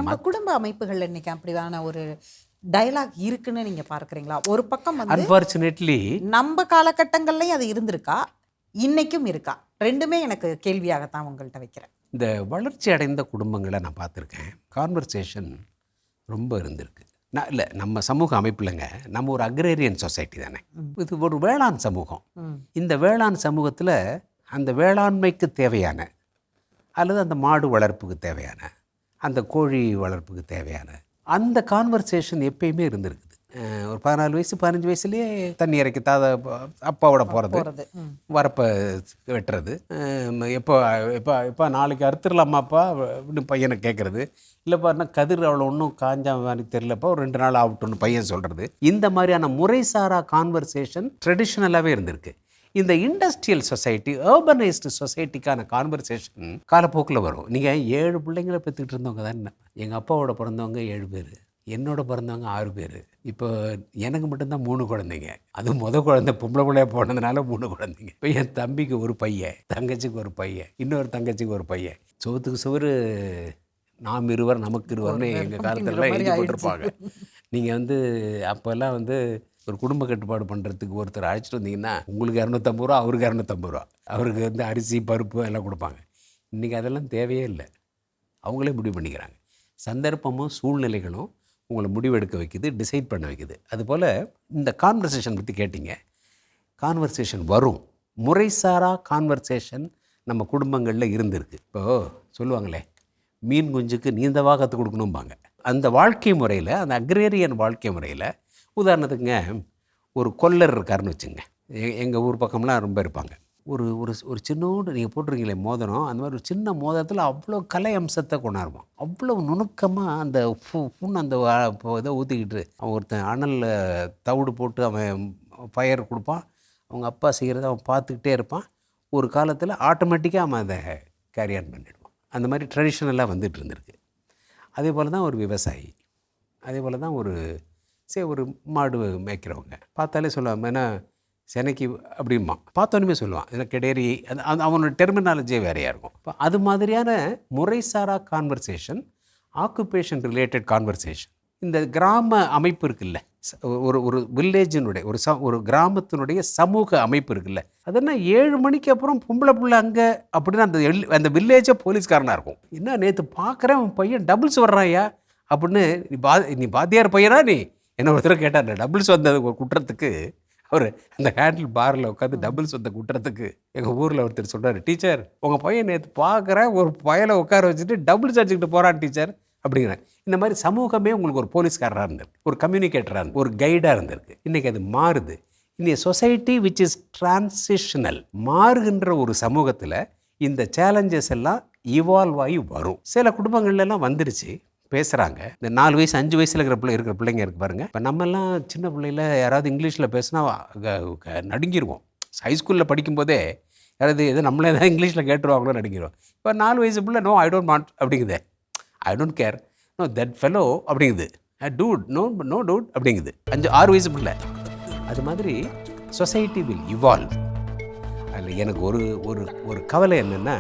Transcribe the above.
நம்ம குடும்ப அமைப்புகள் இன்னைக்கு அப்படியான ஒரு டயலாக் இருக்குன்னு நீங்க பார்க்குறீங்களா? ஒரு பக்கம் வந்து அன்ஃபார்ச்சுனேட்லி நம்ம காலகட்டங்கள்லையும் அது இருந்திருக்கா, இன்னைக்கும் இருக்கா? ரெண்டுமே எனக்கு கேள்வியாகத்தான் உங்கள்கிட்ட வைக்கிறேன். இந்த வளர்ச்சி அடைந்த குடும்பங்களை நான் பார்த்துருக்கேன். கான்வர்சேஷன் ரொம்ப இருந்திருக்கு. நான் இல்லை, நம்ம சமூக அமைப்பில்ங்க, நம்ம ஒரு அக்ரேரியன் சொசைட்டி தானே. இது ஒரு வேளாண் சமூகம். இந்த வேளாண் சமூகத்தில் அந்த வேளாண்மைக்கு தேவையான அல்லது அந்த மாடு வளர்ப்புக்கு தேவையான அந்த கோழி வளர்ப்புக்கு தேவையான அந்த கான்வர்சேஷன் எப்பயுமே இருந்திருக்குது. ஒரு 14 வயசு 15 வயசுலேயே தண்ணி இறக்கி அப்பாவோட போகிறது, வரப்பை வெட்டுறது, எப்போ எப்போ எப்போ நாளைக்கு அறுத்துடலாமாப்பா அப்படின்னு பையனை கேட்குறது, இல்லைப்பா என்ன கதிர் அவ்வளோ ஒன்றும் காஞ்சா மாதிரி தெரிலப்பா ஒரு 2 நாள் ஆகட்டும்னு பையன் சொல்கிறது. இந்த மாதிரியான முறைசாரா கான்வர்சேஷன் ட்ரெடிஷ்னலாகவே இருந்திருக்கு. இந்த இண்டஸ்ட்ரியல் சொசைட்டி, அர்பனைஸ்டு சொசைட்டிக்கான கான்வர்சேஷன் காலப்போக்கில் வரும். நீங்கள் 7 பிள்ளைங்களை பெற்றுக்கிட்டு இருந்தவங்க தானே. எங்கள் அப்பாவோட பிறந்தவங்க 7 பேர், என்னோட பிறந்தவங்க 6 பேர். இப்போ எனக்கு மட்டும்தான் 3 குழந்தைங்க. அதுவும் குழந்தை பொம்பளை பிள்ளைய போனதுனால 3 குழந்தைங்க. இப்போ என் தம்பிக்கு ஒரு பையன், தங்கச்சிக்கு ஒரு பையன், இன்னொரு தங்கச்சிக்கு ஒரு பையன். சோத்துக்கு சுவர் நாம் இருவர் நமக்கு இருவர்னு எங்கள் காலத்தில் எழுதி போட்டிருப்பாங்க. நீங்கள் வந்து அப்போல்லாம் வந்து ஒரு குடும்ப கட்டுப்பாடு பண்ணுறதுக்கு ஒருத்தர் அழைச்சிட்டு வந்தீங்கன்னா உங்களுக்கு 250 ரூபா, அவருக்கு 250 ரூபா, அவருக்கு வந்து அரிசி பருப்பு எல்லாம் கொடுப்பாங்க. இன்றைக்கி அதெல்லாம் தேவையே இல்லை, அவங்களே முடிவு பண்ணிக்கிறாங்க. சந்தர்ப்பமும் சூழ்நிலைகளும் உங்களை முடிவெடுக்க வைக்குது, டிசைட் பண்ண வைக்குது. அதுபோல் இந்த கான்வர்சேஷன் பற்றி கேட்டிங்க. கான்வர்சேஷன் வரும், முறைசாரா கான்வர்சேஷன் நம்ம குடும்பங்களில் இருந்திருக்கு. இப்போது சொல்லுவாங்களே, மீன் குஞ்சுக்கு நீந்தவா கற்றுக் கொடுக்கணும்பாங்க. அந்த வாழ்க்கை முறையில், அந்த அக்ரேரியன் வாழ்க்கை முறையில், உதாரணத்துக்குங்க ஒரு கொல்லர் இருக்காருன்னு வச்சுங்க. எங்கள் ஊர் பக்கம்லாம் ரொம்ப இருப்பாங்க. ஒரு ஒரு ஒரு சின்னோடு நீங்கள் போட்டிருக்கீங்களே மோதிரம், அந்த மாதிரி ஒரு சின்ன மோதிரத்தில் அவ்வளோ கலை அம்சத்தை கொண்டாடுவான். அவ்வளோ நுணுக்கமாக அந்த புண்ணு அந்த இதை ஊற்றிக்கிட்டு அவன் ஒருத்தன் அனலில் தவிடு போட்டு அவன் ஃபயர் கொடுப்பான். அவங்க அப்பா செய்கிறத அவன் பார்த்துக்கிட்டே இருப்பான். ஒரு காலத்தில் ஆட்டோமேட்டிக்காக அவன் அதை கேரி ஆன் பண்ணிடுவான். அந்த மாதிரி ட்ரெடிஷ்னலாக வந்துட்டு இருந்திருக்கு. அதே போல் தான் ஒரு விவசாயி, அதே போல் தான் ஒரு மாடு மேய்க்கிறவங்க பார்த்தாலே சொல்லுவாங்க, ஏன்னா சென்னைக்கு அப்படிமா பார்த்தோன்னே சொல்லுவான், ஏன்னா கெடேரி, அவனோட டெர்மினாலஜியே வேறையாக இருக்கும். இப்போ அது மாதிரியான முறைசாரா கான்வர்சேஷன், ஆக்குபேஷன் ரிலேட்டட் கான்வர்சேஷன், இந்த கிராம அமைப்பு இருக்குல்ல, ஒரு வில்லேஜினுடைய ஒரு கிராமத்தினுடைய சமூக அமைப்பு இருக்குல்ல, அதெல்லாம் 7 மணிக்கு அப்புறம் பொம்பளை பிள்ளை அங்கே அப்படின்னு அந்த வில்லேஜே போலீஸ்காரனாக இருக்கும். என்ன நேற்று பார்க்குறேன் உன் பையன் டபுள்ஸ் வர்றாயா அப்படின்னு, நீ பாத்தியார் பையனா நீ என்ன ஒருத்தர் கேட்டார். டபுள்ஸ் வந்த குற்றத்துக்கு அவர் அந்த ஹேண்டில் பாரில் உட்காந்து டபுள்ஸ் வந்த குற்றத்துக்கு எங்கள் ஊரில் ஒருத்தர் சொல்கிறார், டீச்சர் உங்கள் பையன் நேற்று பார்க்குறேன் ஒரு பயலை உட்கார வச்சுட்டு டபுள்ஸ் அடிச்சுக்கிட்டு போகிறான் டீச்சர் அப்படிங்கிறேன். இந்த மாதிரி சமூகமே உங்களுக்கு ஒரு போலீஸ்காரராக இருந்திருக்கு, ஒரு கம்யூனிகேட்டராக இருந்து, ஒரு கைடாக இருந்திருக்கு. இன்றைக்கி அது மாறுது. இன்னைக்கு சொசைட்டி விச் இஸ் டிரான்சிஷனல், மாறுகின்ற ஒரு சமூகத்தில் இந்த சேலஞ்சஸ் எல்லாம் இவால்வ் ஆகி வரும். சில குடும்பங்கள்லாம் வந்துருச்சு, பேசுகிறாங்க. இந்த 4 வயசு 5 வயசில் இருக்கிற பிள்ளைங்க இருக்கு பாருங்கள். இப்போ நம்மெல்லாம் சின்ன பிள்ளையில் யாராவது இங்கிலீஷில் பேசினா நடுங்கிடுவோம். ஹைஸ்கூலில் படிக்கும்போதே யாராவது எது நம்மளே தான் இங்கிலீஷில் கேட்டுருவாங்களோ நடுங்கிடுவோம். இப்போ 4 வயசு பிள்ளை நோ ஐ டோன்ட் வாண்ட் அப்படிங்குது, I don't care, no that fellow அப்படிங்குது, டூட் நோ டூட் அப்படிங்குது 5-6 வயசு பிள்ளை. அது மாதிரி சொசைட்டி வில் இவால்வ். அதில் எனக்கு ஒரு கவலை என்னென்னா,